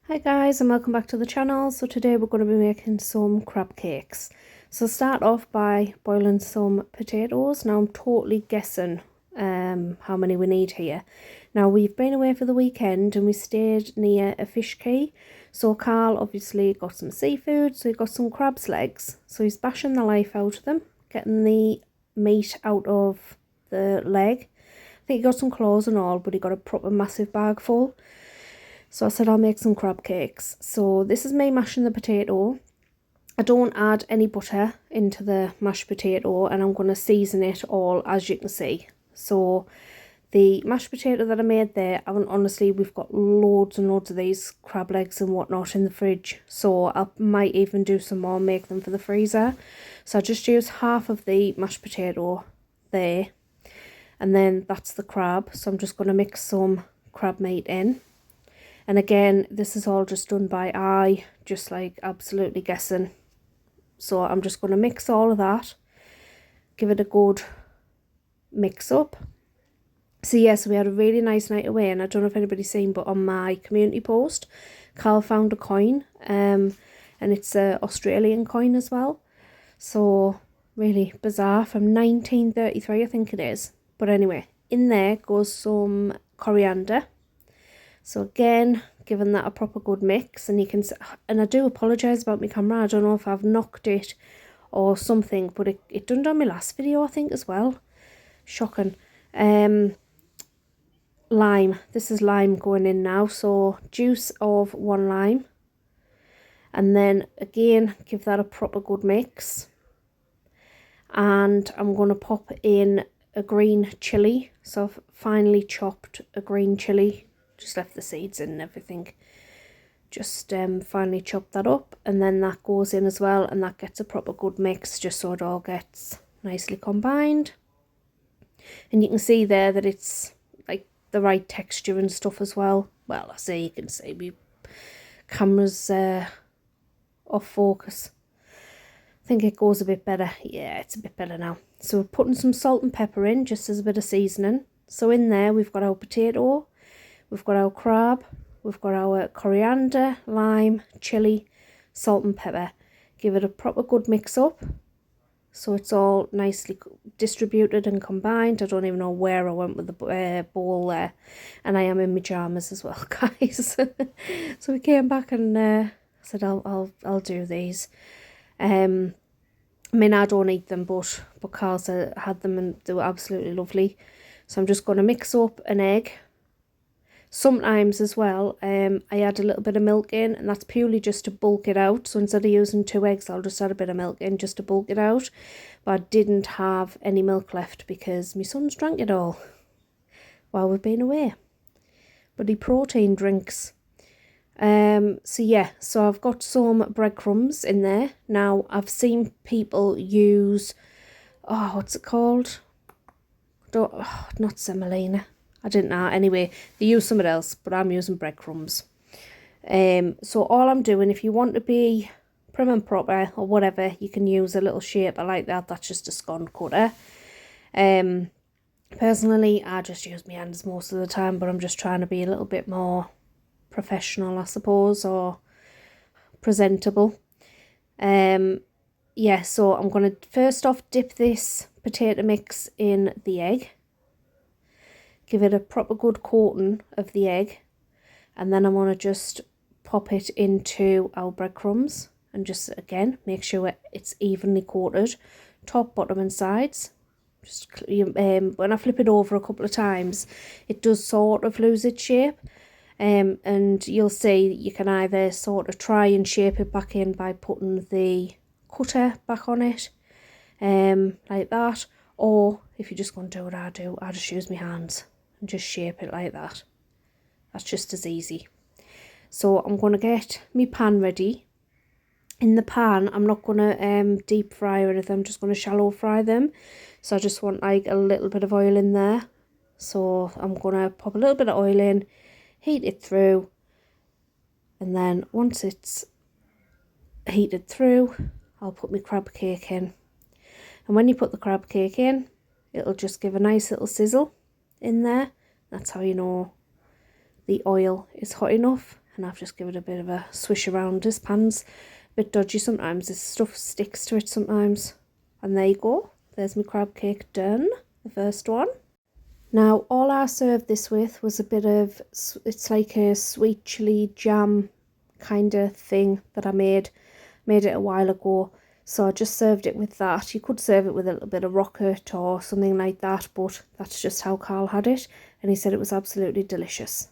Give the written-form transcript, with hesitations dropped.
Hi guys, and welcome back to the channel. So today we're going to be making some crab cakes. So start off by boiling some potatoes. Now I'm totally guessing how many we need here. Now we've been away for the weekend and we stayed near a fish quay. So Carl obviously got some seafood, so he got some crab's legs. So he's bashing the life out of them, getting the meat out of the leg. I think he got some claws and all, but he got a proper massive bag full. So I said I'll make some crab cakes. So this is me mashing the potato. I don't add any butter into the mashed potato, and I'm going to season it all, as you can see. So the mashed potato that I made there, honestly, we've got loads and loads of these crab legs and whatnot in the fridge. So I might even do some more, make them for the freezer. So I just use half of the mashed potato there. And then that's the crab. So I'm just going to mix some crab meat in. And again, this is all just done by eye, just like absolutely guessing. So I'm just going to mix all of that, give it a good mix up. So yes, we had a really nice night away, and I don't know if anybody's seen, but on my community post, Carl found a coin, and it's an Australian coin as well. So really bizarre, from 1933 I think it is. But anyway, in there goes some coriander. So again, giving that a proper good mix, and you can, and I do apologise about my camera, I don't know if I've knocked it or something, but it done on my last video I think as well. Shocking. Lime, this is lime going in now, so juice of 1 lime, and then again give that a proper good mix. And I'm going to pop in a green chilli, so I've finely chopped a green chilli. Just left the seeds in and everything. Just finally chop that up, and then that goes in as well, and that gets a proper good mix, just so it all gets nicely combined. And you can see there that it's like the right texture and stuff as well. Well, I say you can see my camera's off focus. I think it goes a bit better. Yeah, it's a bit better now. So we're putting some salt and pepper in just as a bit of seasoning. So in there we've got our potato, we've got our crab, we've got our coriander, lime, chilli, salt and pepper. Give it a proper good mix up so it's all nicely distributed and combined. I don't even know where I went with the bowl there. And I am in my pyjamas as well, guys. So we came back and said I'll do these. I mean, I don't eat them, but Carl had them and they were absolutely lovely. So I'm just going to mix up an egg. Sometimes as well, I add a little bit of milk in, and that's purely just to bulk it out. So instead of using 2 eggs, I'll just add a bit of milk in just to bulk it out. But I didn't have any milk left because my son's drank it all while we've been away. But he protein drinks. So yeah, so I've got some breadcrumbs in there. Now I've seen people use, what's it called? Not semolina. I didn't know. Anyway, they use something else, but I'm using breadcrumbs. So all I'm doing, if you want to be prim and proper or whatever, you can use a little shaper like that. That's just a scone cutter. Personally, I just use my hands most of the time, but I'm just trying to be a little bit more professional, I suppose, or presentable. Yeah, so I'm going to first off dip this potato mix in the egg. Give it a proper good coating of the egg, and then I'm going to just pop it into our breadcrumbs and just again make sure it's evenly coated, top, bottom and sides. Just when I flip it over a couple of times, it does sort of lose its shape, and you'll see you can either sort of try and shape it back in by putting the cutter back on it, like that, or if you're just going to do what I do, I just use my hands and just shape it like that. That's just as easy. So I'm going to get my pan ready. In the pan, I'm not going to deep fry or anything, I'm just going to shallow fry them. So I just want like a little bit of oil in there. So I'm going to pop a little bit of oil in, heat it through, and then once it's heated through, I'll put my crab cake in. And when you put the crab cake in, it'll just give a nice little sizzle in there. That's how you know the oil is hot enough. and I've just given it a bit of a swish around. This pan's a bit dodgy sometimes, this stuff sticks to it sometimes. And there you go, there's my crab cake done, the first one. Now all I served this with was a bit of, it's like a sweet chili jam kind of thing that I made it a while ago. So I just served it with that. You could serve it with a little bit of rocket or something like that, but that's just how Carl had it, and he said it was absolutely delicious.